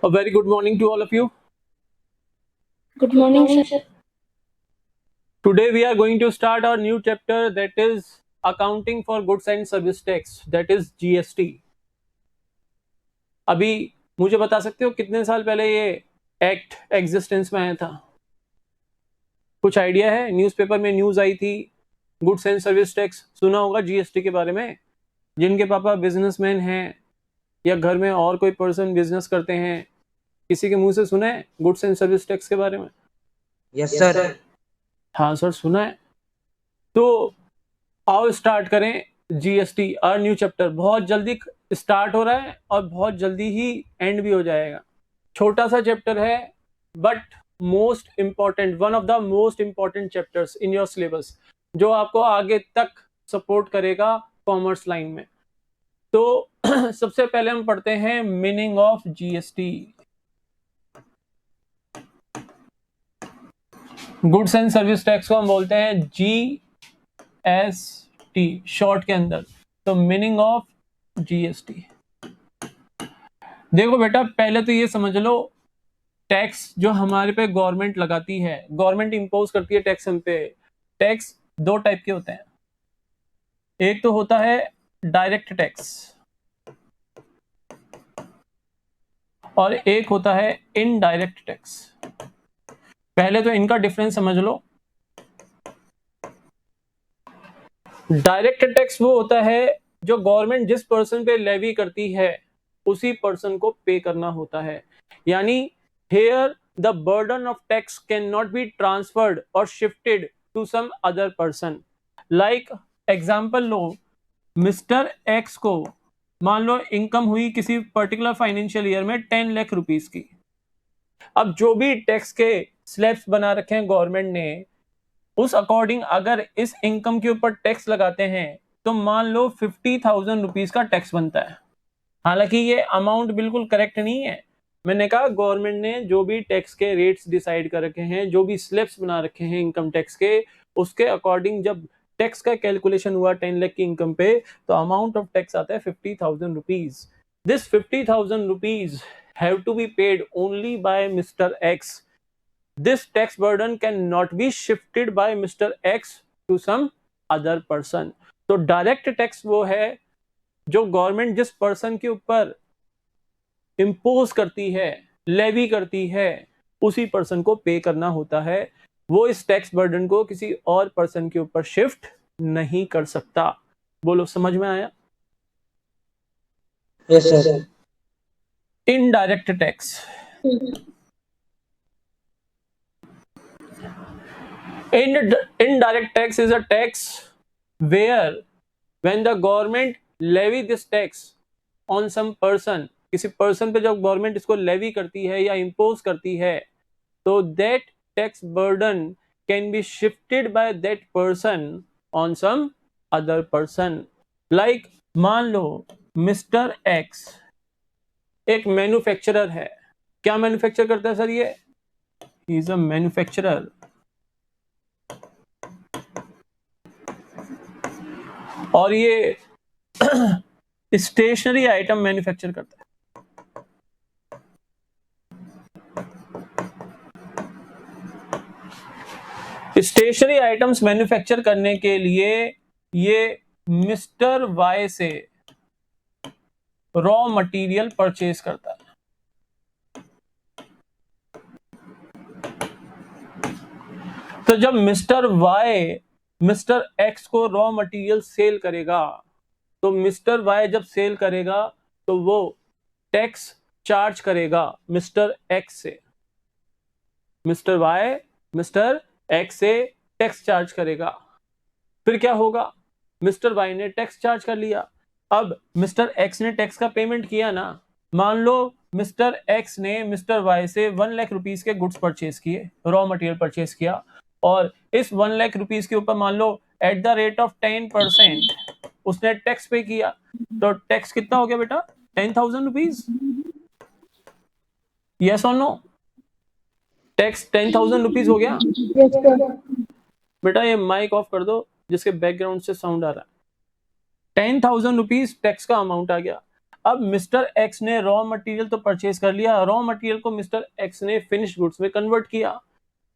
A very good morning to all of you. Good morning, sir. Today we are going to start our new chapter, that is accounting for goods and service tax, that is GST. अभी मुझे बता सकते हो कितने साल पहले ये act existence में आया था? कुछ आइडिया है? न्यूज़पेपर में न्यूज़ आई थी, गुड्स एंड सर्विस टैक्स सुना होगा जीएसटी के बारे में। जिनके पापा बिजनेसमैन हैं या घर में और कोई पर्सन बिजनेस करते हैं, किसी के मुंह से सुना है गुड्स एंड सर्विस टैक्स के बारे में? Yes sir. हाँ सर, सुना है। तो आओ स्टार्ट करें जीएसटी, और न्यू चैप्टर बहुत जल्दी स्टार्ट हो रहा है और बहुत जल्दी ही एंड भी हो जाएगा। छोटा सा चैप्टर है but most important, one of the most important chapters in your syllabus, जो आपको आगे तक सपोर्ट करेगा कॉमर्स लाइन में। तो सबसे पहले हम पढ़ते हैं meaning of GST. Goods and service tax को हम बोलते हैं जीएसटी शॉर्ट के अंदर। तो मीनिंग ऑफ जीएसटी, देखो बेटा, पहले तो ये समझ लो, टैक्स जो हमारे पे गवर्नमेंट लगाती है, गवर्नमेंट इंपोज करती है टैक्स हम पे। टैक्स दो टाइप के होते हैं, एक तो होता है डायरेक्ट टैक्स और एक होता है इनडायरेक्ट टैक्स। पहले तो इनका डिफरेंस समझ लो। डायरेक्ट टैक्स वो होता है जो गवर्नमेंट जिस पर्सन पे लेवी करती है उसी पर्सन को पे करना होता है। यानी here the burden of tax can not be transferred or shifted to some other person. Like example लो, मिस्टर एक्स को मान लो इनकम हुई किसी पर्टिकुलर फाइनेंशियल ईयर में 10 लाख रुपीस की। अब जो भी टैक्स के स्लैब्स बना रखे हैं गवर्नमेंट ने, उस अकॉर्डिंग अगर इस इनकम के ऊपर टैक्स लगाते हैं तो मान लो 50,000 रुपीज का टैक्स बनता है। हालांकि ये अमाउंट बिल्कुल करेक्ट नहीं है। मैंने कहा गवर्नमेंट ने जो भी टैक्स के रेट्स डिसाइड कर रखे हैं, जो भी स्लैब्स बना रखे हैं इनकम टैक्स के, उसके अकॉर्डिंग जब टैक्स का कैलकुलेशन हुआ 10 लाख की इनकम पे, तो अमाउंट ऑफ टैक्स आता है 50,000 rupees. This 50,000 rupees have to be paid only by mister X. This tax burden cannot be shifted by Mr. X to some other person. तो direct tax वो है जो गवर्नमेंट जिस person के ऊपर impose करती है, लेवी करती है, उसी पर्सन को पे करना होता है। वो इस टैक्स बर्डन को किसी और पर्सन के ऊपर शिफ्ट नहीं कर सकता। बोलो, समझ में आया? Yes sir. Indirect tax, indirect tax is a tax where when the government levy this tax on some person, किसी पर्सन पे जब गवर्नमेंट इसको लेवी करती है या इम्पोज करती है, तो that tax burden can be shifted by that person on some other person. Like मान लो मिस्टर एक्स एक मैन्युफैक्चरर है। क्या मैन्युफैक्चर करता है सर ये? He is a manufacturer. और ये स्टेशनरी आइटम मैन्युफैक्चर करता है। स्टेशनरी आइटम्स मैन्युफैक्चर करने के लिए ये मिस्टर वाई से रॉ मटेरियल परचेज करता है। तो जब मिस्टर वाई मिस्टर एक्स को रॉ मटेरियल सेल करेगा, तो मिस्टर वाई जब सेल करेगा तो वो टैक्स चार्ज करेगा मिस्टर एक्स से। मिस्टर वाई मिस्टर एक्स से टैक्स चार्ज करेगा। फिर क्या होगा? मिस्टर वाई ने टैक्स चार्ज कर लिया। अब मिस्टर एक्स ने टैक्स का पेमेंट किया ना। मान लो मिस्टर एक्स ने मिस्टर वाई से 1 लाख रुपीस के गुड्स परचेज किए, रॉ मटेरियल परचेज किया, और इस 1 लाख रुपीस के ऊपर मान लो एट द रेट ऑफ 10% उसने टैक्स पे किया। तो टैक्स कितना हो गया बेटा? 10,000 rupees. Yes or no? Tax 10,000 rupees हो गया। Yes, sir. बेटा ये माइक ऑफ कर दो जिसके बैकग्राउंड से साउंड आ रहा है। 10,000 रुपीज टैक्स का अमाउंट आ गया। अब मिस्टर एक्स ने रॉ मटेरियल तो परचेज कर लिया, रॉ मटेरियल को मिस्टर एक्स ने फिनिश गुड्स में कन्वर्ट किया,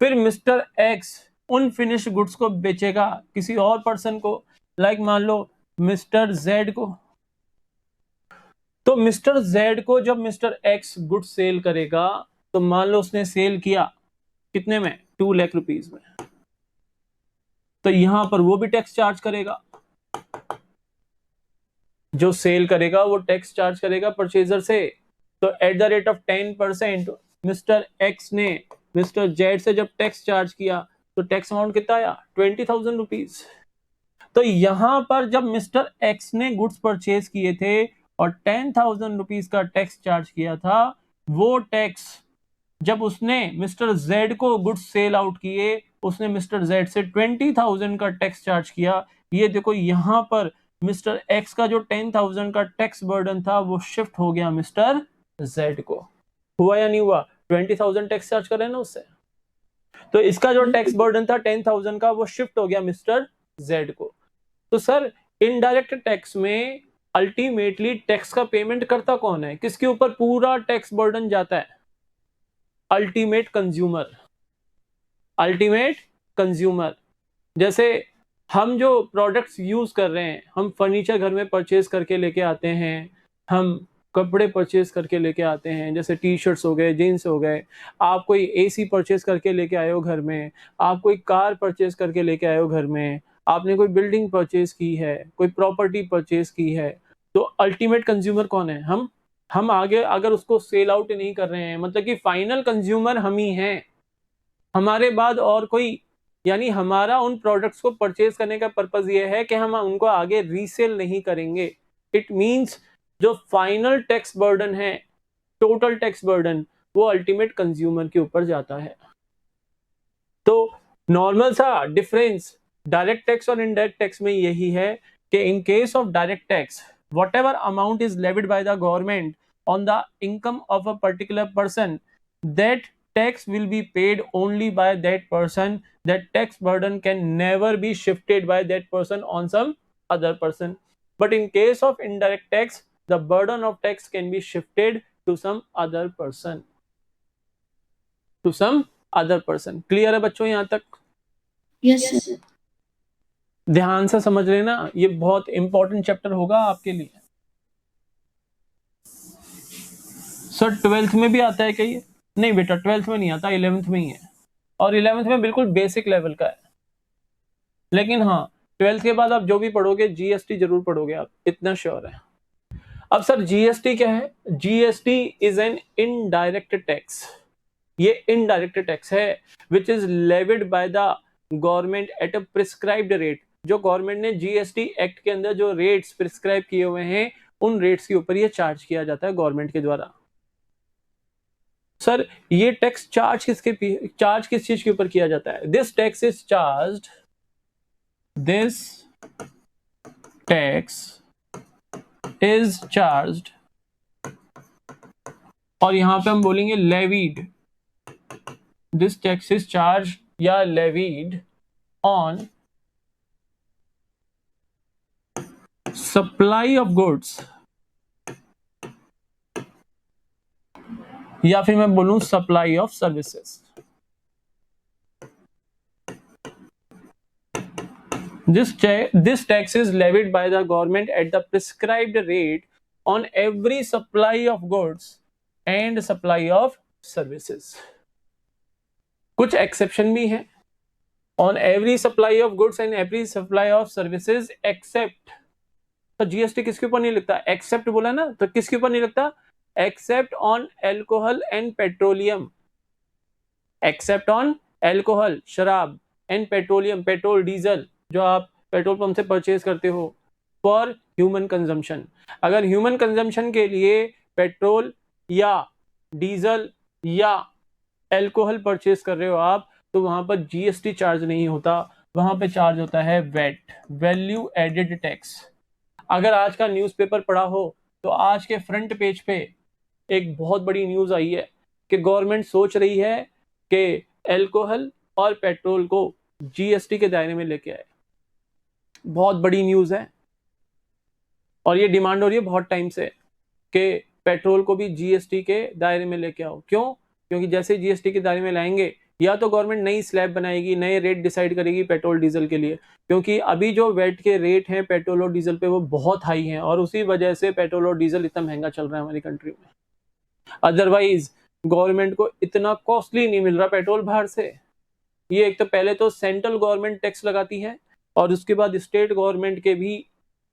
फिर मिस्टर एक्स उन फिनिश गुड्स को बेचेगा किसी और पर्सन को, लाइक मान लो मिस्टर जेड को। तो मिस्टर जेड को जब मिस्टर एक्स गुड सेल करेगा तो मान लो उसने सेल किया कितने में, 2 लाख रुपीज में, तो यहां पर वो भी टैक्स चार्ज करेगा, जो सेल करेगा वो टैक्स चार्ज करेगा परचेजर से। तो at the rate of 10% mister x ने मिस्टर जेड से जब टैक्स चार्ज किया तो टैक्स अमाउंट कितना आया, 20,000 रुपीज। तो यहां पर जब मिस्टर एक्स ने गुड्स परचेज किए थे और 10,000 रुपीज का टैक्स चार्ज किया था, वो टैक्स जब उसने मिस्टर जेड को गुड्स सेल आउट किए, उसने मिस्टर जेड से 20,000 का टैक्स चार्ज किया। ये देखो यहां पर मिस्टर एक्स का जो 10,000 का टैक्स बर्डन था वो शिफ्ट हो गया मिस्टर जेड को। हुआ या नहीं हुआ, 20,000 टैक्स चार्ज कर रहे हैं ना उससे, तो इसका जो टैक्स बर्डन था 10,000 का वो शिफ्ट हो गया मिस्टर जेड को। तो सर इनडायरेक्ट टैक्स में अल्टीमेटली टैक्स का पेमेंट करता कौन है, किसके ऊपर पूरा टैक्स बर्डन जाता है, अल्टीमेट कंज्यूमर। अल्टीमेट कंज्यूमर, जैसे हम जो प्रोडक्ट्स यूज कर रहे हैं, हम फर्नीचर घर में परचेज करके लेके आते हैं, हम कपड़े परचेज करके लेके आते हैं, जैसे टी शर्ट्स हो गए, जीन्स हो गए, आप कोई एसी परचेज करके लेके आए हो घर में, आप कोई कार परचेज करके लेके आए हो घर में, आपने कोई बिल्डिंग परचेज की है, कोई प्रॉपर्टी परचेज की है, तो अल्टीमेट कंज्यूमर कौन है, हम आगे अगर उसको सेल आउट नहीं कर रहे हैं, मतलब कि फाइनल कंज्यूमर हम ही हैं, हमारे बाद और कोई, यानी हमारा उन प्रोडक्ट्स को परचेज करने का पर्पज ये है कि हम उनको आगे रीसेल नहीं करेंगे। इट मींस जो फाइनल टैक्स बर्डन है, टोटल टैक्स बर्डन, वो अल्टीमेट कंज्यूमर के ऊपर जाता है। तो नॉर्मल सा डिफरेंस डायरेक्ट टैक्स और इनडायरेक्ट टैक्स में यही है कि in case of direct tax whatever amount is levied by the government on the income of a particular person, that tax will be paid only by that person. That tax burden can never be shifted by that person on some other person. But in case of indirect tax, the burden of tax can be shifted to some other person. To some other person. Clear है बच्चों यहाँ तक? Yes, sir. ध्यान से समझ लेना, ये बहुत इंपॉर्टेंट चैप्टर होगा आपके लिए। सर 12th में भी आता है क्या ये? नहीं बेटा 12th में नहीं आता, 11th में ही है, और 11th में बिल्कुल बेसिक लेवल का है। लेकिन हाँ 12th के बाद आप जो भी पढ़ोगे जीएसटी जरूर पढ़ोगे आप, इतना श्योर है। अब सर जीएसटी क्या है? GST is an indirect tax. ये इनडायरेक्ट टैक्स है which is levied bye the government at a prescribed rate. जो गवर्नमेंट ने जीएसटी एक्ट के अंदर जो रेट्स प्रिस्क्राइब किए हुए हैं, उन रेट्स के ऊपर ये चार्ज किया जाता है गवर्नमेंट के द्वारा। सर ये टैक्स चार्ज किस चीज के ऊपर किया जाता है? This tax is charged, this tax is charged, और यहां पे हम बोलेंगे levied. This tax is charge या levied on supply of goods, या फिर मैं बोलूं supply of services. This tax is levied by the government at the prescribed rate on every supply of goods and supply of services. कुछ exception भी है, on every supply of goods and every supply of services except, तो GST किसके ऊपर नहीं लगता? Accept बोला ना, तो किसके ऊपर नहीं लगता? Except on alcohol and petroleum, except on alcohol शराब एंड पेट्रोलियम, पेट्रोल डीजल जो आप पेट्रोल पंप से परचेज करते हो फॉर ह्यूमन कंजम्पशन। अगर ह्यूमन कंजम्पशन के लिए पेट्रोल या डीजल या एल्कोहल परचेज कर रहे हो आप, तो वहां पर जीएसटी चार्ज नहीं होता, वहां पे चार्ज होता है वेट, वैल्यू एडेड टैक्स। अगर आज का न्यूज़पेपर पढ़ा हो तो आज के फ्रंट पेज पे एक बहुत बड़ी न्यूज आई है कि गवर्नमेंट सोच रही है कि एल्कोहल और पेट्रोल को जीएसटी के दायरे में लेके आए। बहुत बड़ी न्यूज है और ये डिमांड हो रही है बहुत टाइम से। कि पेट्रोल को भी जीएसटी के दायरे में लेके आओ। क्यों? क्योंकि जैसे जीएसटी के दायरे में लाएंगे या तो गवर्नमेंट नई स्लैब बनाएगी, नए रेट डिसाइड करेगी पेट्रोल डीजल के लिए, क्योंकि अभी जो वेट के रेट हैं पेट्रोल और डीजल पे वो बहुत हाई हैं और उसी वजह से पेट्रोल और डीजल इतना महंगा चल रहा है हमारी कंट्री में। अदरवाइज गवर्नमेंट को इतना कॉस्टली नहीं मिल रहा पेट्रोल बाहर से। ये एक तो पहले तो सेंट्रल गवर्नमेंट टैक्स लगाती है और उसके बाद स्टेट गवर्नमेंट के भी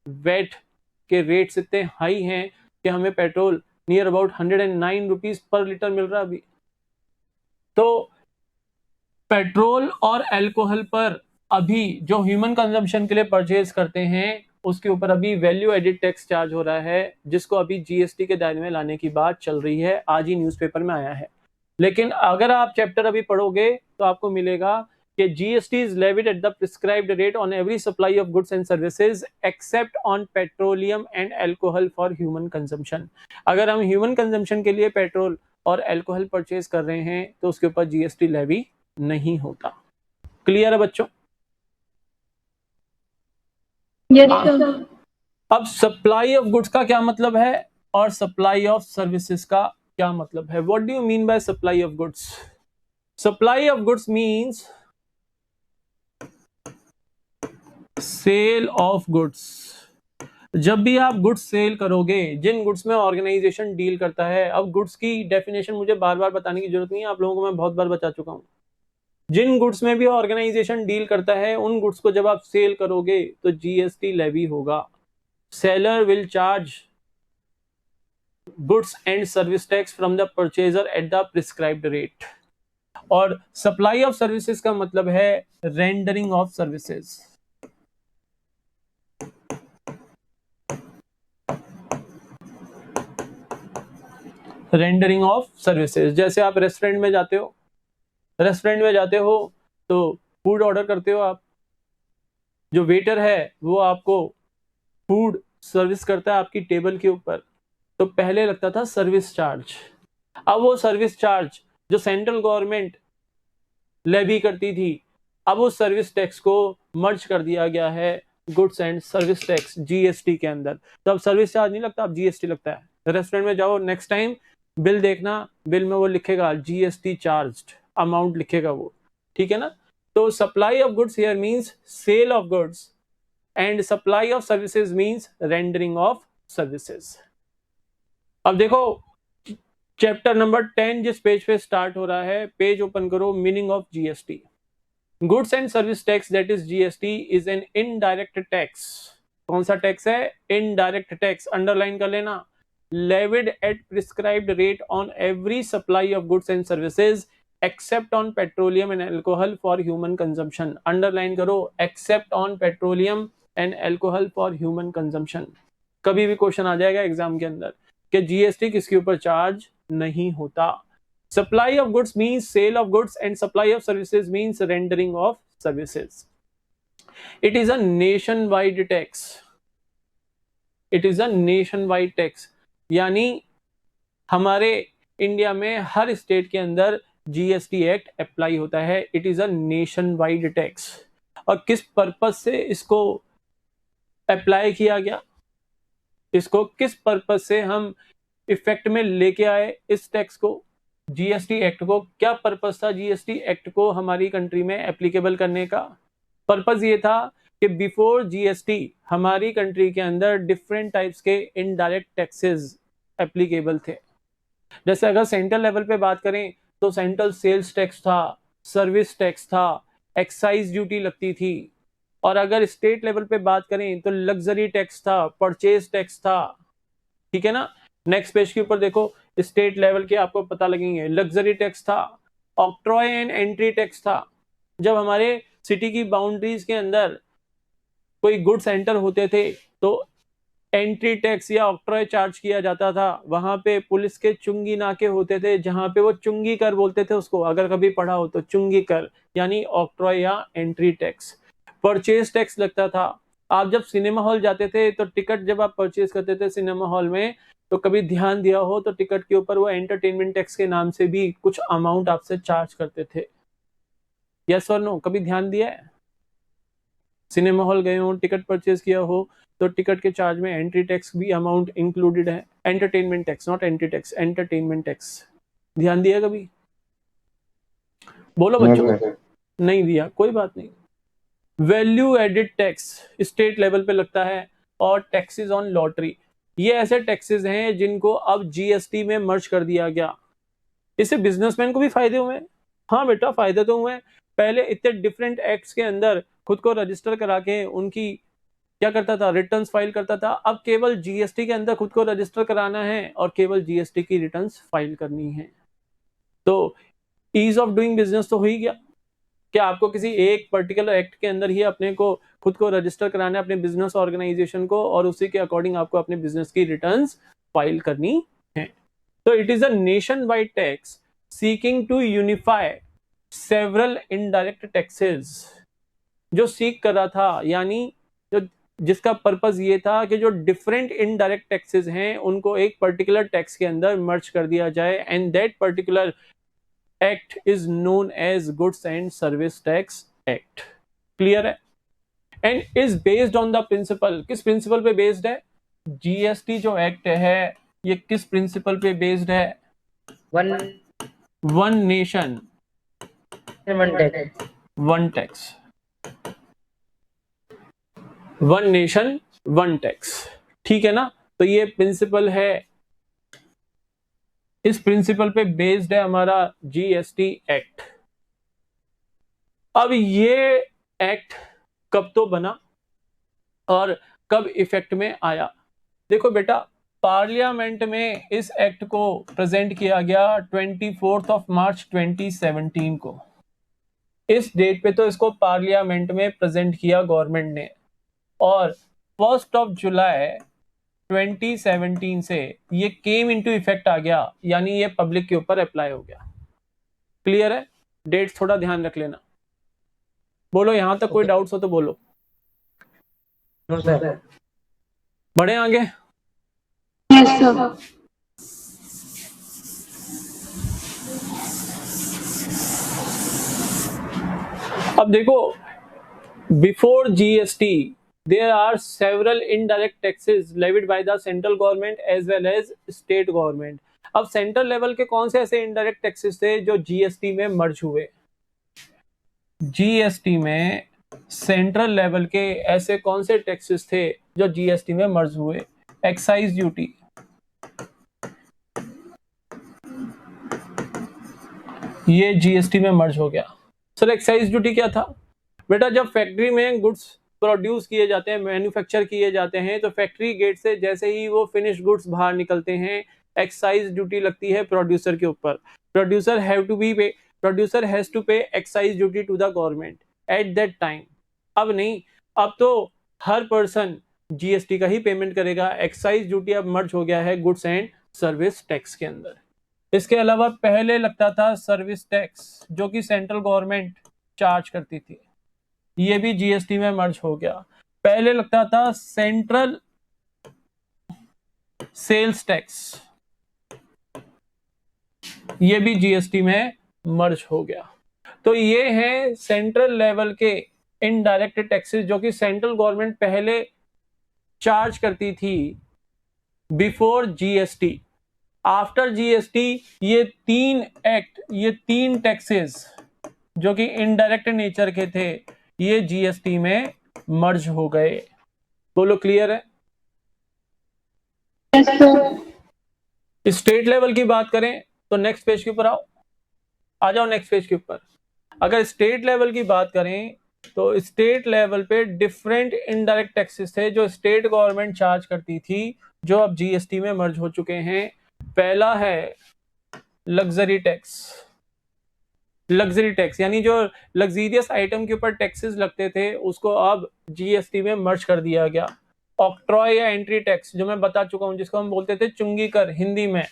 वेट के रेट्स इतने हाई हैं कि हमें पेट्रोल नियर अबाउट 109 रुपीज पर लीटर मिल रहा है अभी। तो पेट्रोल और अल्कोहल पर अभी जो ह्यूमन कंजम्पशन के लिए परचेज करते हैं उसके ऊपर अभी वैल्यू एडिड टैक्स चार्ज हो रहा है, जिसको अभी जीएसटी के दायरे में लाने की बात चल रही है। आज ही न्यूज़पेपर में आया है। लेकिन अगर आप चैप्टर अभी पढ़ोगे तो आपको मिलेगा कि GST is levied at the prescribed rate on every supply of goods and services except on petroleum and alcohol for human consumption. अगर हम ह्यूमन कंजम्पशन के लिए पेट्रोल और अल्कोहल परचेज कर रहे हैं तो उसके ऊपर जीएसटी लेवी नहीं होता। क्लियर है बच्चों? Yes, sir. अब सप्लाई ऑफ गुड्स का क्या मतलब है और सप्लाई ऑफ सर्विसेज का क्या मतलब है? What do you mean by supply of goods? Supply of goods means sale of goods. जब भी आप गुड्स सेल करोगे, जिन गुड्स में ऑर्गेनाइजेशन डील करता है, अब गुड्स की डेफिनेशन मुझे बार बार बताने की जरूरत नहीं है, आप लोगों को मैं बहुत बार बता चुका हूं। जिन गुड्स में भी ऑर्गेनाइजेशन डील करता है उन गुड्स को जब आप सेल करोगे तो जीएसटी लेवी होगा। Seller will charge goods and service tax from the purchaser at the prescribed rate. और सप्लाई ऑफ सर्विसेज का मतलब है rendering of services. Rendering of services, जैसे आप रेस्टोरेंट में जाते हो, तो फूड ऑर्डर करते हो आप, जो वेटर है वो आपको फूड सर्विस करता है आपकी टेबल के ऊपर। तो पहले लगता था सर्विस चार्ज, अब वो सर्विस चार्ज जो सेंट्रल गवर्नमेंट लेवी करती थी, अब उस सर्विस टैक्स को मर्ज कर दिया गया है goods and service tax GST के अंदर। तो अब सर्विस चार्ज नहीं लगता, अब जीएसटी लगता है। रेस्टोरेंट में जाओ, नेक्स्ट टाइम बिल देखना, बिल में वो लिखेगा जीएसटी चार्ज्ड, अमाउंट लिखेगा वो, ठीक है ना। तो supply of goods here means sale of goods and supply of services means rendering of services. अब देखो चैप्टर नंबर 10 जिस पेज पे स्टार्ट हो रहा है, पेज ओपन करो, meaning of GST. Goods and service tax that is GST is an indirect tax. कौन सा टैक्स है? इनडायरेक्ट टैक्स, अंडरलाइन कर लेना। Levied at prescribed rate on every supply of goods and services except on petroleum and alcohol for human consumption. Underline करो, except on petroleum and alcohol for human consumption. कभी भी question आ जाएगा exam के अंदर कि GST किसके ऊपर charge नहीं होता। Supply of goods means sale of goods and supply of services means rendering of services. It is a nationwide tax. It is a nationwide tax, यानी हमारे इंडिया में हर स्टेट के अंदर GST act apply होता है। It is a nationwide tax. और किस purpose से इसको अप्लाई किया गया, इसको किस पर्पज से हम इफेक्ट में लेके आए इस टैक्स को, जीएसटी एक्ट को, क्या पर्पज था जीएसटी एक्ट को हमारी कंट्री में एप्लीकेबल करने का? पर्पज ये था कि बिफोर जीएसटी हमारी कंट्री के अंदर डिफरेंट टाइप्स के इनडायरेक्ट टैक्सेस एप्लीकेबल थे। जैसे अगर सेंट्रल लेवल पे बात करें तो सेंट्रल सेल्स टैक्स था, सर्विस टैक्स था, एक्साइज ड्यूटी लगती थी। और अगर स्टेट लेवल पे बात करें तो लग्जरी टैक्स था, परचेज टैक्स था, ठीक है ना। नेक्स्ट पेज के ऊपर देखो, स्टेट लेवल के आपको पता लगेंगे। लग्जरी टैक्स था, ऑक्ट्रॉय एंड एंट्री टैक्स था। जब हमारे सिटी की बाउंड्रीज के अंदर कोई गुड सेंटर होते थे तो एंट्री टैक्स या ऑक्ट्रॉय चार्ज किया जाता था। वहां पे पुलिस के चुंगी नाके होते थे जहां पे वो चुंगी कर बोलते थे उसको, अगर कभी पढ़ा हो तो, चुंगी कर यानी ऑक्ट्रॉय या एंट्री टैक्स। परचेज टैक्स लगता था। आप जब सिनेमा हॉल जाते थे तो टिकट जब आप परचेज करते थे सिनेमा हॉल में, तो कभी ध्यान दिया हो तो टिकट के ऊपर वो एंटरटेनमेंट टैक्स के नाम से भी कुछ अमाउंट आपसे चार्ज करते थे। यस और नो, कभी ध्यान दिया है? सिनेमा हॉल गए हो, टिकट परचेज किया हो तो टिकट के चार्ज में एंट्री टैक्स भी अमाउंट इंक्लूडेड है। Entertainment tax, not entry tax, entertainment tax. ध्यान दिया कभी? बोलो बच्चों। नहीं दिया, कोई बात नहीं। Value added tax state level पे लगता है, और टैक्सेस ऑन लॉटरी, ये ऐसे टैक्सेस हैं जिनको अब जीएसटी में मर्ज कर दिया गया। इससे बिजनेसमैन को भी फायदे हुए। हाँ बेटा, फायदे तो हुए। पहले इतने डिफरेंट एक्ट्स के अंदर खुद को रजिस्टर करा के उनकी क्या करता था, रिटर्न्स फाइल करता था। अब केवल जीएसटी के अंदर खुद को रजिस्टर कराना है और केवल जीएसटी की रिटर्न्स फाइल करनी है। तो ईज ऑफ डूइंग बिजनेस तो हो ही गया। क्या आपको किसी एक पर्टिकुलर एक्ट के अंदर ही अपने को खुद को रजिस्टर कराना है, अपने बिजनेस ऑर्गेनाइजेशन को, और उसी के अकॉर्डिंग आपको अपने बिजनेस की रिटर्न्स फाइल करनी है। तो it is a nationwide tax seeking to unify several indirect taxes. जो सीक कर रहा था, यानी जो जिसका पर्पस ये था कि जो डिफरेंट इनडायरेक्ट टैक्सेस हैं उनको एक पर्टिकुलर टैक्स के अंदर मर्ज कर दिया जाए, and that particular act is known as goods and service tax act. Clear है? And is based on the principle, किस प्रिंसिपल पे बेस्ड है? जीएसटी जो एक्ट है ये किस प्रिंसिपल पे बेस्ड है? One nation one tax, one nation one tax. ठीक है ना? तो ये प्रिंसिपल है, इस प्रिंसिपल पे बेस्ड है हमारा जीएसटी एक्ट। अब ये एक्ट कब तो बना और कब इफेक्ट में आया? देखो बेटा, पार्लियामेंट में इस एक्ट को प्रेजेंट किया गया 24 मार्च 2017 को। इस डेट पे तो इसको पार्लियामेंट में प्रेजेंट किया गवर्नमेंट ने, और 1 जुलाई 2017 से ये केम इनटू इफेक्ट आ गया, यानी ये पब्लिक के ऊपर अप्लाई हो गया। क्लियर है? डेट्स थोड़ा ध्यान रख लेना। बोलो, यहां तक कोई डाउट्स हो तो बोलो। No sir. बढ़े आगे? Yes, sir. अब देखो, before GST there are several indirect taxes levied by the central government as well as state government. अब सेंट्रल लेवल के कौन से ऐसे इनडायरेक्ट टैक्सेस थे जो जीएसटी में मर्ज हुए? जीएसटी में सेंट्रल लेवल के ऐसे कौन से टैक्सेस थे जो जीएसटी में मर्ज हुए? एक्साइज ड्यूटी, ये जीएसटी में मर्ज हो गया। सर एक्साइज ड्यूटी क्या था? बेटा, जब फैक्ट्री में गुड्स प्रोड्यूस किए जाते हैं, मैन्युफैक्चर किए जाते हैं, तो फैक्ट्री गेट से जैसे ही वो फिनिश गुड्स बाहर निकलते हैं, एक्साइज ड्यूटी लगती है प्रोड्यूसर के ऊपर। Producer has to pay excise duty to the government at that time. अब नहीं, अब तो हर पर्सन जीएसटी का ही पेमेंट करेगा। एक्साइज ड्यूटी अब मर्ज हो गया है गुड्स एंड सर्विस टैक्स के अंदर। इसके अलावा पहले लगता था सर्विस टैक्स, जो कि सेंट्रल गवर्नमेंट चार्ज करती थी, ये भी जीएसटी में मर्ज हो गया। पहले लगता था सेंट्रल सेल्स टैक्स, ये भी जीएसटी में मर्ज हो गया। तो ये है सेंट्रल लेवल के इनडायरेक्ट टैक्सेस जो कि सेंट्रल गवर्नमेंट पहले चार्ज करती थी बिफोर जीएसटी। आफ्टर जीएसटी ये तीन टैक्सेस जो कि इनडायरेक्ट नेचर के थे, ये जीएसटी में मर्ज हो गए। बोलो, क्लियर है? Yes, sir. स्टेट लेवल की बात करें तो नेक्स्ट पेज के ऊपर आ जाओ नेक्स्ट पेज के ऊपर। अगर स्टेट लेवल की बात करें तो स्टेट लेवल पे डिफरेंट इनडायरेक्ट टैक्सेस थे जो स्टेट गवर्नमेंट चार्ज करती थी, जो अब जीएसटी में मर्ज हो चुके हैं। पहला है लग्जरी टैक्स। लग्जरी टैक्स यानी जो लग्जीरियस आइटम के ऊपर टैक्सेस लगते थे उसको अब जीएसटी में मर्ज कर दिया गया। ऑक्ट्रॉय या एंट्री टैक्स जो मैं बता चुका हूं, जिसको हम बोलते थे चुंगी कर हिंदी में।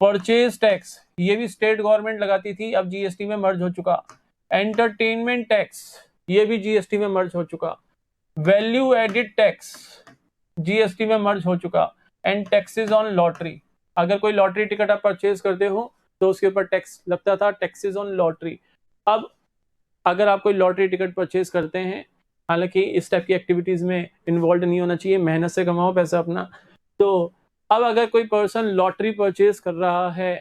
परचेज टैक्स, ये भी स्टेट गवर्नमेंट लगाती थी, अब जीएसटी में मर्ज हो चुका। एंटरटेनमेंट टैक्स, ये भी जीएसटी में मर्ज हो चुका। वैल्यू एडिड टैक्स जीएसटी में मर्ज हो चुका। एंड टैक्सेस ऑन लॉटरी, अगर कोई लॉटरी टिकट आप परचेज करते हो तो उसके ऊपर टैक्स लगता था, टैक्सेस ऑन लॉटरी। अब अगर आप कोई लॉटरी टिकट परचेज करते हैं हालांकि इस टाइप की एक्टिविटीज में इन्वॉल्व नहीं होना चाहिए, मेहनत से कमाओ पैसा अपना। तो अब अगर कोई पर्सन लॉटरी परचेज कर रहा है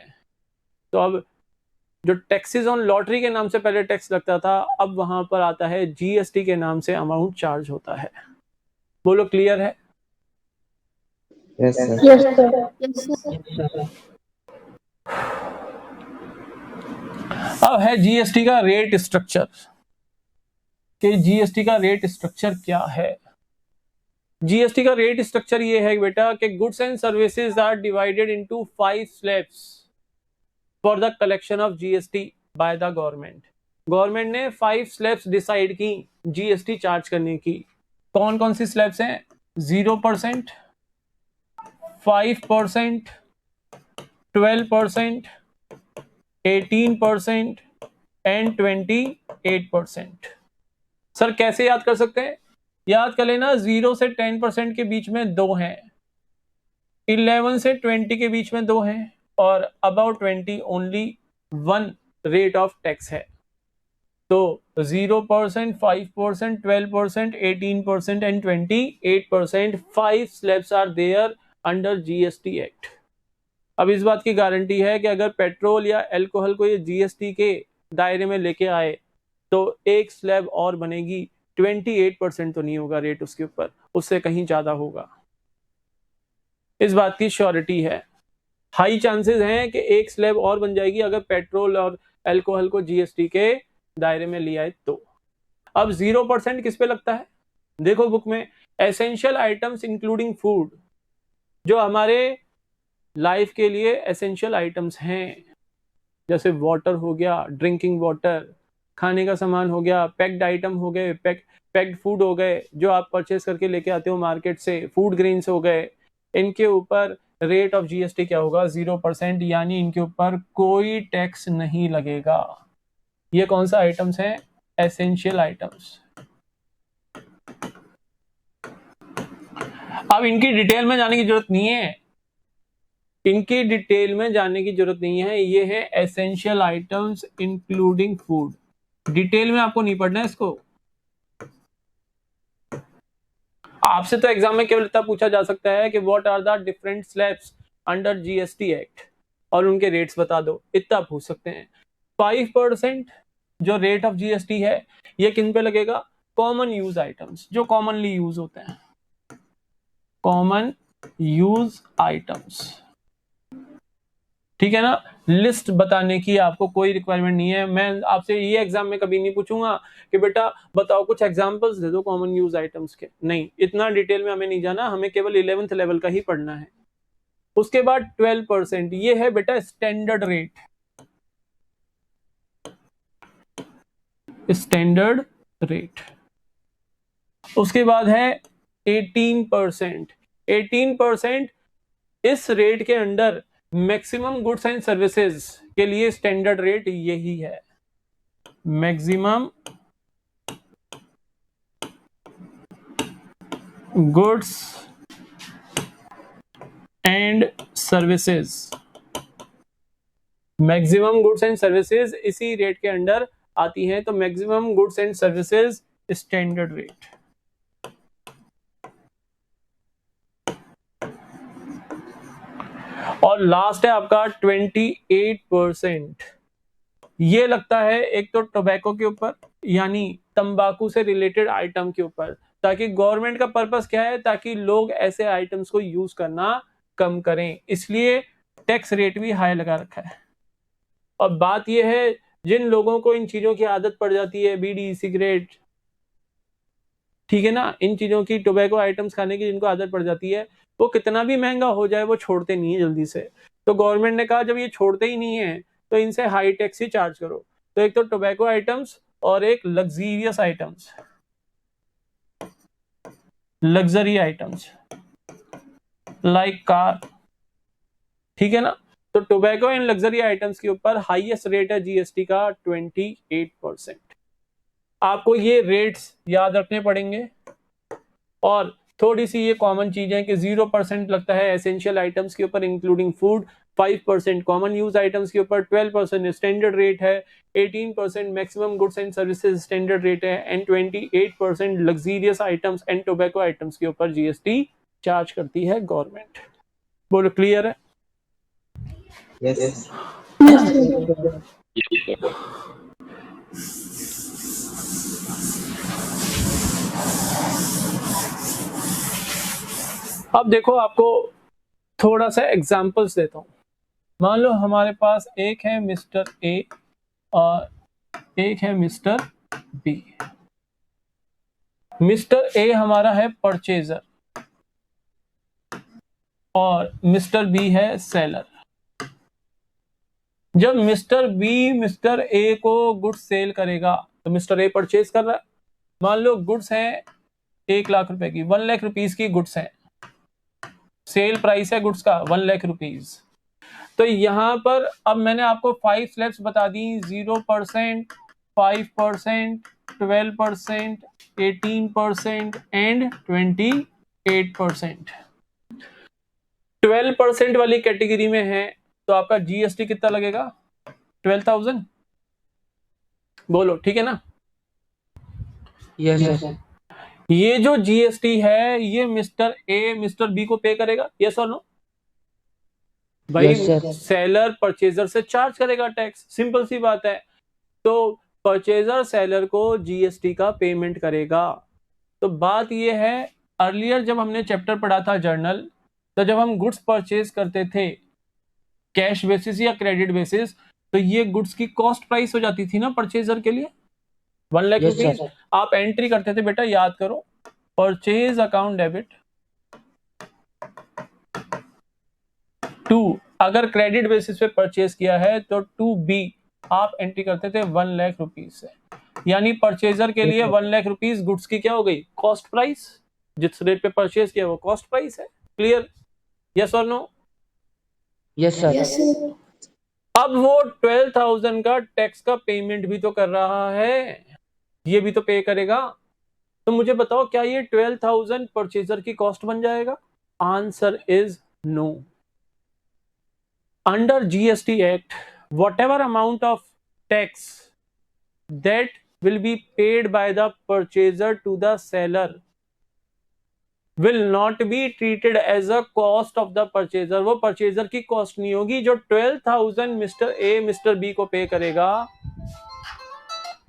तो अब जो टैक्सेस ऑन लॉटरी के नाम से पहले टैक्स लगता था, अब वहां पर आता है जीएसटी के नाम से अमाउंट चार्ज होता है। बोलो क्लियर है? Yes, sir. Yes, sir. अब है जीएसटी का रेट स्ट्रक्चर, कि जीएसटी का रेट स्ट्रक्चर क्या है। जीएसटी का रेट स्ट्रक्चर ये है बेटा कि goods and services are divided into 5 slabs for the collection of GST by the government. Government ने 5 स्लैब्स डिसाइड की जीएसटी चार्ज करने की। कौन कौन सी स्लैब्स हैं? 0%, 5%, 12%, 18% एंड 28%। सर कैसे याद कर सकते हैं? याद कर लेना, 0 से 10% के बीच में 2 हैं, 11 से 20 के बीच में 2 हैं, और about 20 only 1 rate of tax है। तो 0%, 5%, 12%, 18% and 28%, 5 slabs are there under GST act. अब इस बात की गारंटी है कि अगर पेट्रोल या अल्कोहल को ये जीएसटी के दायरे में लेके आए तो एक स्लैब और बनेगी, 28% तो नहीं होगा रेट उसके ऊपर, उससे कहीं ज्यादा होगा। इस बात की श्योरिटी है। हाई चांसेस हैं कि एक स्लैब और बन जाएगी अगर पेट्रोल और अल्कोहल को जीएसटी के दायरे में लिया है तो। अब 0% किस पे लगता है? देखो बुक में, एसेंशियल आइटम्स इंक्लूडिंग फूड, जो हमारे लाइफ के लिए एसेंशियल आइटम्स हैं, जैसे वाटर हो गया, ड्रिंकिंग वाटर, खाने का सामान हो गया, पैक्ड आइटम हो गए, पैक्ड फूड हो गए जो आप परचेस करके लेके आते हो मार्केट से, फूड ग्रेन्स हो गए, इनके ऊपर रेट ऑफ जीएसटी क्या होगा? 0%, यानी इनके ऊपर कोई टैक्स नहीं लगेगा। ये कौन सा आइटम्स हैं? Essential items. अब इनकी डिटेल में जाने की जरूरत नहीं है, इनकी डिटेल में जाने की जरूरत नहीं है। ये है essential items including food. Detail में आपको नहीं पढ़ना है इसको। आपसे तो एग्जाम में केवल इतना पूछा जा सकता है कि what are the different slabs under GST act और उनके रेट्स बता दो, इतना पूछ सकते हैं। 5% जो रेट ऑफ जीएसटी है ये किन पे लगेगा? कॉमन यूज आइटम्स, जो कॉमनली यूज होते हैं, कॉमन यूज आइटम्स। ठीक है ना? लिस्ट बताने की आपको कोई रिक्वायरमेंट नहीं है। मैं आपसे ये एग्जाम में कभी नहीं पूछूंगा कि बेटा बताओ कुछ एग्जांपल्स दे दो कॉमन यूज आइटम्स के, नहीं, इतना डिटेल में हमें नहीं जाना, हमें केवल 11th लेवल का ही पढ़ना है। उसके बाद 12%, ये है बेटा स्टैंडर्ड रेट, स्टैंडर्ड रेट। उसके बाद है 18%। 18% इस रेट के under maximum goods and services के लिए स्टैंडर्ड रेट यही है, maximum goods and services. Maximum goods and services इसी रेट के अंडर आती हैं, तो maximum goods and services standard rate. और लास्ट है आपका 28%। ये लगता है एक तो टोबैको के ऊपर, यानी तंबाकू से रिलेटेड आइटम के ऊपर, ताकि गवर्नमेंट का पर्पस क्या है? ताकि लोग ऐसे आइटम्स को यूज करना कम करें, इसलिए टैक्स रेट भी हाई लगा रखा है। और बात यह है, जिन लोगों को इन चीजों की आदत पड़ जाती है, बीड़ी, सिगरेट, ठीक है ना, इन चीजों की, टोबैको आइटम्स खाने की जिनको आदत पड़ जाती है, वो कितना भी महंगा हो जाए वो छोड़ते नहीं है जल्दी से। तो गवर्नमेंट ने कहा जब ये छोड़ते ही नहीं है तो इनसे हाई टैक्स ही चार्ज करो। तो एक तो टोबैको आइटम्स और एक luxurious items, luxury items like car, ठीक है ना। तो टोबैको एंड लग्जरी आइटम्स के ऊपर हाईएस्ट रेट है जीएसटी का 28%। आपको ये रेट्स याद रखने पड़ेंगे। और थोड़ी सी ये कॉमन चीजें कि 0% लगता है एसेंशियल आइटम्स के ऊपर including food, 5% common use items के ऊपर, 12% स्टैंडर्ड रेट है, 18% maximum goods and services standard rate है, and 28% luxurious items and tobacco items के ऊपर जीएसटी चार्ज करती है गवर्नमेंट। बोलो क्लियर है? Yes. अब देखो आपको थोड़ा सा एग्जांपल्स देता हूं। मान लो हमारे पास एक है मिस्टर ए और एक है मिस्टर बी। मिस्टर ए हमारा है परचेजर और मिस्टर बी है सेलर। जब मिस्टर बी मिस्टर ए को गुड्स सेल करेगा तो मिस्टर ए परचेज कर रहा है। मान लो गुड्स है 1 लाख रुपए की, 1 लाख रुपीज की गुड्स है, सेल प्राइस है गुड्स का 1 लाख रुपीज। तो यहां पर अब मैंने आपको 5 स्लैब्स बता दी, 0%, 5%, 12%, 18% एंड 28%। 12% वाली कैटेगरी में है तो आपका जीएसटी कितना लगेगा? 12,000। बोलो ठीक है ना? Yes. ये जो जीएसटी है ये मिस्टर ए मिस्टर बी को पे करेगा, यस और नो? भाई Yes, sir. सेलर परचेजर से चार्ज करेगा टैक्स, सिंपल सी बात है। तो परचेजर सेलर को जीएसटी का पेमेंट करेगा। तो बात ये है, अर्लियर जब हमने चैप्टर पढ़ा था जर्नल, तो जब हम गुड्स परचेज करते थे कैश बेसिस या क्रेडिट बेसिस, तो ये गुड्स की कॉस्ट प्राइस हो जाती थी ना परचेजर के लिए 1 लाख Yes, रुपीज। sir. आप एंट्री करते थे बेटा, याद करो, परचेज अकाउंट डेबिट टू, अगर क्रेडिट बेसिस पे परचेज किया है तो टू बी आप एंट्री करते थे 1 लाख रुपीज से। यानी परचेजर के लिए 1 लाख रुपीज गुड्स की क्या हो गई? Cost price. जिस रेट पे परचेज किया वो कॉस्ट प्राइस है। Clear? Yes or no? Yes, sir. Yes, sir. अब वो 12,000 का टैक्स का पेमेंट भी तो कर रहा है, ये भी तो पे करेगा। तो मुझे बताओ क्या ये 12,000 परचेजर की कॉस्ट बन जाएगा? Answer is no. Under GST Act, whatever amount of tax that will be paid by the purchaser to the seller will not be treated as a cost of the purchaser। वो purchaser की cost नहीं होगी। जो 12,000 mister A mister B को पे करेगा,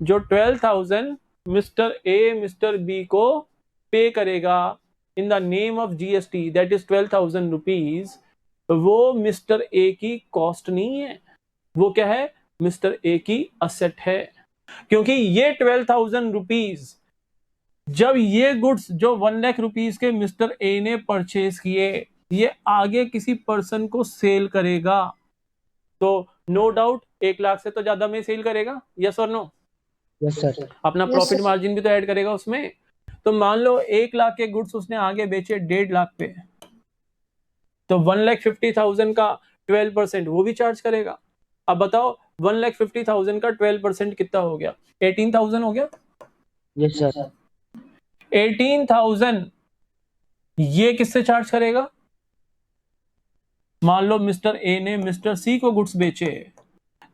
जो 12,000 mister A mister B को पे करेगा in the name of GST, that is 12,000 rupees, वो मिस्टर ए की कॉस्ट नहीं है, वो क्या है? मिस्टर ए की असेट है। क्योंकि ये 12,000 रुपीज, जब ये गुड्स जो 1 लाख रुपीज के मिस्टर ए ने परचेज किए, ये आगे किसी पर्सन को सेल करेगा, तो नो डाउट 1 लाख से तो ज्यादा में सेल करेगा। Yes or no? Yes, sir. अपना Yes, प्रॉफिट sir. मार्जिन भी तो ऐड करेगा उसमें। तो मान लो 1 लाख के गुड्स उसने आगे बेचे 1.5 लाख पे, तो 1,50,000 का 12% वो भी चार्ज करेगा। अब बताओ 1,50,000 का 12% कितना हो गया? 18,000 हो गया। Yes, sir. 18,000 ये किससे चार्ज करेगा? मान लो मिस्टर ए ने मिस्टर सी को गुड्स बेचे,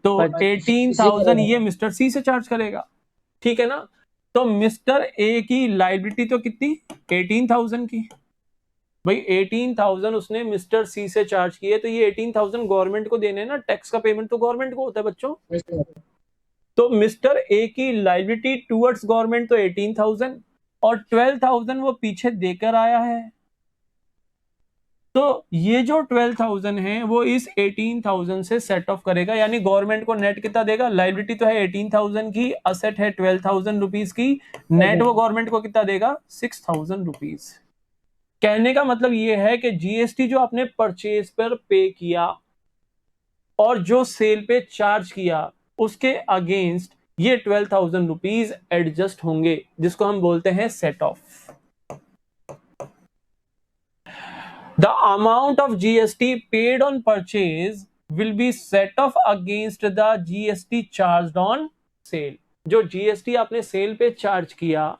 तो 18,000 ये मिस्टर सी से चार्ज करेगा। ठीक है ना? तो मिस्टर ए की लायबिलिटी तो कितनी? 18,000 की। भाई 18,000 उसने मिस्टर सी से चार्ज किए, तो ये 18,000 गवर्नमेंट को देने ना, टैक्स का पेमेंट तो गवर्नमेंट को होता है बच्चों। Yes, sir. तो मिस्टर ए की लायबिलिटी टुवर्ड्स गवर्नमेंट तो 18,000 और 12,000 वो पीछे देकर आया है। तो ये जो 12,000 है वो इस 18,000 से सेट ऑफ करेगा, यानी गवर्नमेंट को नेट कितना देगा? लायबिलिटी तो है 18,000 की, असेट है 12,000 रुपीज की, नेट वो गवर्नमेंट को कितना देगा? 6,000 रुपीज। कहने का मतलब ये है कि जीएसटी जो आपने परचेज पर पे किया और जो सेल पे चार्ज किया, उसके अगेंस्ट ये 12,000 रुपीज एडजस्ट होंगे, जिसको हम बोलते हैं set of. The amount of GST paid on purchase will be set off against the GST charge on sale. जो जीएसटी आपने सेल पे चार्ज किया,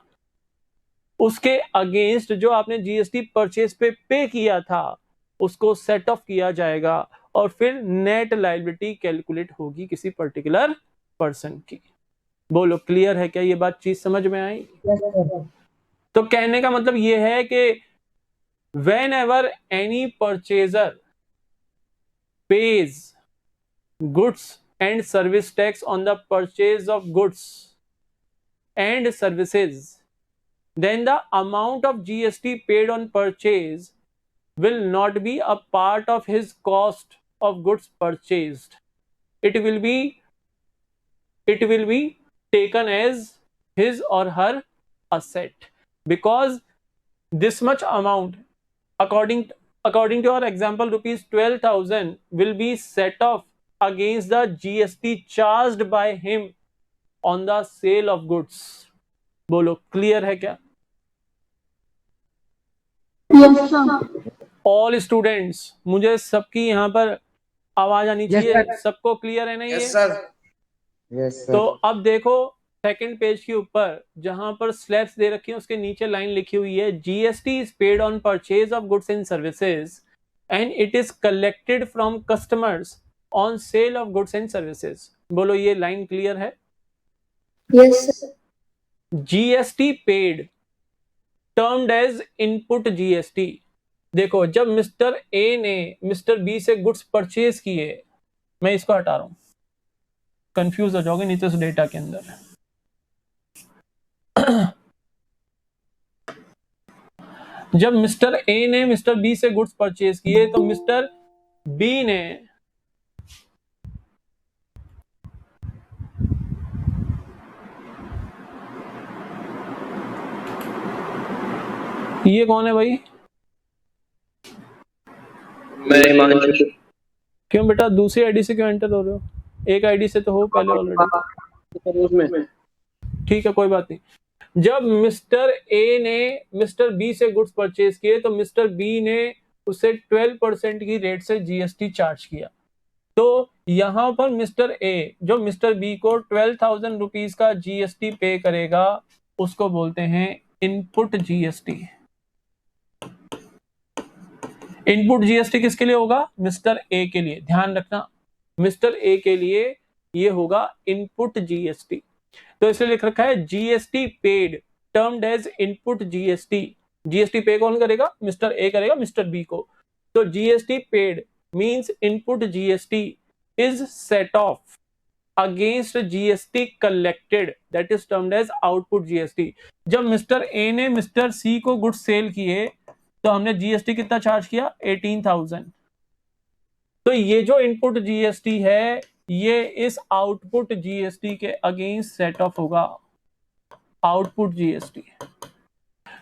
उसके अगेंस्ट जो आपने जीएसटी परचेज पे किया था, उसको सेट ऑफ किया जाएगा और फिर नेट लायबिलिटी कैलकुलेट होगी किसी पर्टिकुलर पर्सन की। बोलो क्लियर है क्या? ये बात चीज समझ में आई? Yes, sir. तो कहने का मतलब ये है कि whenever any purchaser pays goods and service tax on the purchase of goods and services, then the amount of GST paid on purchase will not be a part of his cost of goods purchased. It will be taken as his or her asset, because this much amount, according to our example, rupees 12,000 will be set off against the GST charged by him on the sale of goods. बोलो clear है क्या? Yes, sir. All students, मुझे सबकी यहाँ पर आवाज आनी Yes, चाहिए। sir. सबको क्लियर है ना ये? Yes sir. Yes, sir. तो अब देखो सेकंड पेज के ऊपर जहां पर स्लैब्स दे रखी है उसके नीचे लाइन लिखी हुई है, GST is paid on purchase of goods and services and it is collected from customers on sale of goods and services. बोलो ये लाइन क्लियर है? Yes, sir. GST paid termed as input GST. देखो जब mister A ने mister B से goods purchase किए, मैं इसको हटा रहा हूं, कंफ्यूज हो जाओगे नहीं तो इस डेटा के अंदर। जब मिस्टर ए ने मिस्टर बी से गुड्स परचेज किए तो मिस्टर बी ने ये कौन है भाई? मैं हिमांशु। क्यों बेटा दूसरी आईडी से क्यों एंटर हो रहे हो? एक आईडी से तो हो पहले ऑलरेडी। ठीक है कोई बात नहीं। जब मिस्टर ए ने मिस्टर बी से गुड्स परचेज किए तो मिस्टर बी ने उसे 12% की रेट से जीएसटी चार्ज किया। तो यहां पर मिस्टर ए जो मिस्टर बी को 12,000 रुपीज का जीएसटी पे करेगा उसको बोलते हैं इनपुट जीएसटी। इनपुट जीएसटी किसके लिए होगा? मिस्टर ए के लिए। ध्यान रखना मिस्टर ए के लिए ये होगा इनपुट जीएसटी। तो इसलिए लिख रखा है GST paid termed as input GST. GST pay कौन करेगा? मिस्टर ए करेगा मिस्टर बी को। तो GST paid means input GST is set off against GST collected, that is termed as output GST. जब मिस्टर ए ने mister सी को goods sale किए तो हमने जीएसटी कितना चार्ज किया? 18,000। तो ये जो इनपुट जीएसटी है ये इस आउटपुट जीएसटी के अगेंस्ट सेट ऑफ होगा, आउटपुट जीएसटी।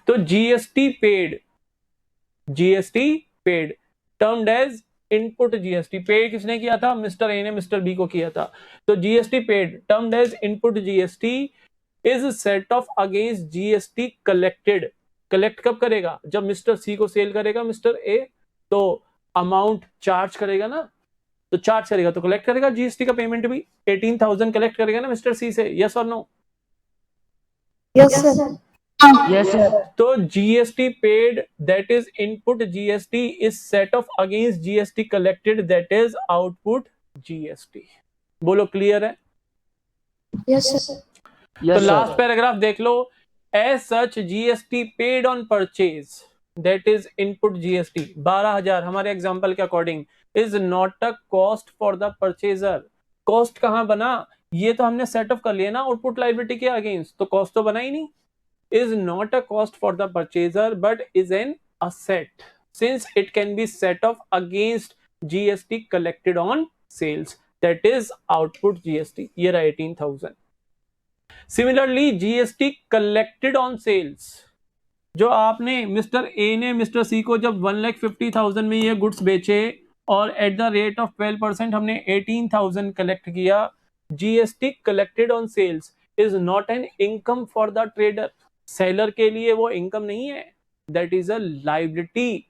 तो GST paid termed as input GST. Paid किसने किया था? मिस्टर ए ने मिस्टर बी को किया था। तो GST paid termed as input GST is set off against GST collected. Collect कब करेगा? जब मिस्टर सी को सेल करेगा मिस्टर ए, तो अमाउंट चार्ज करेगा ना, तो चार्ज करेगा तो कलेक्ट करेगा जीएसटी का पेमेंट भी। 18,000 कलेक्ट करेगा ना मिस्टर सी से, yes or no? Yes, sir. Yes, sir. तो GST paid that is input GST is set off against GST collected that is output GST. बोलो क्लियर है? Yes, sir. तो Yes, लास्ट sir. पैराग्राफ देख लो। As such GST paid on purchase that is input GST 12,000 हमारे example के according is not a cost for the purchaser. Cost कहां बना? ये तो हमने सेट ऑफ कर लिया ना आउटपुट लायबिलिटी के अगेंस्ट, तो कॉस्ट तो बना ही नहीं। Is not a cost for the purchaser but is an asset since it can be set off against GST collected on sales that is output GST. ये रहा 18,000। Similarly GST collected on sales, जो आपने mister A ने mister सी को जब 1,50,000 में ये goods बेचे और एट द रेट ऑफ 12% हमने 18,000 कलेक्ट किया, GST collected on sales is not an income for the trader. Seller के लिए वो इनकम नहीं है, that is a liability,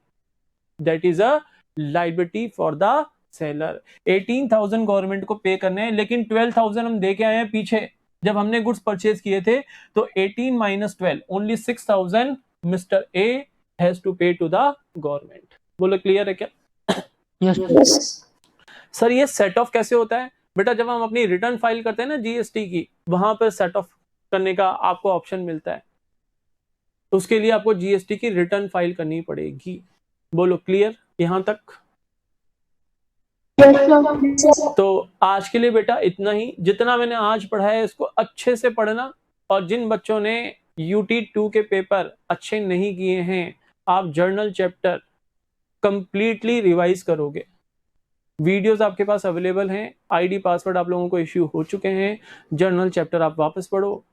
that is a liability for the seller. 18,000 government को पे करने हैं, लेकिन 12,000 हम दे के आए हैं पीछे जब हमने गुड्स परचेज किए थे। तो 18 - 12 only 6,000 mister A has to pay to the government. बोलो क्लियर है क्या? Yes, sir. Yes. सर ये सेट ऑफ कैसे होता है? बेटा जब हम अपनी रिटर्न फाइल करते हैं ना जीएसटी की, वहां पर सेट ऑफ करने का आपको ऑप्शन मिलता है, तो उसके लिए आपको जीएसटी की रिटर्न फाइल करनी पड़ेगी। बोलो क्लियर यहां तक? तो आज के लिए बेटा इतना ही। जितना मैंने आज पढ़ा है इसको अच्छे से पढ़ना, और जिन बच्चों ने UT2 के पेपर अच्छे नहीं किए हैं, आप जर्नल चैप्टर कंप्लीटली रिवाइज करोगे। वीडियोस आपके पास अवेलेबल हैं, आईडी पासवर्ड आप लोगों को इश्यू हो चुके हैं। जर्नल चैप्टर आप वापस पढ़ो,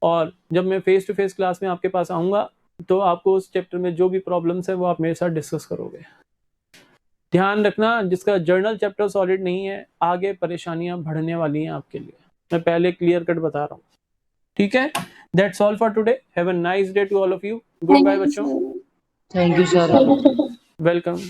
और जब मैं फेस टू फेस क्लास में आपके पास आऊंगा तो आपको उस चैप्टर में जो भी प्रॉब्लम्स है वो आप मेरे साथ डिस्कस करोगे। ध्यान रखना, जिसका जर्नल चैप्टर सॉलिड नहीं है, आगे परेशानियां बढ़ने वाली हैं आपके लिए, मैं पहले क्लियर कट बता रहा हूँ। ठीक है, that's all for today. Have a nice day to all of you. Good bye बच्चों। Thank you, sir. वेलकम।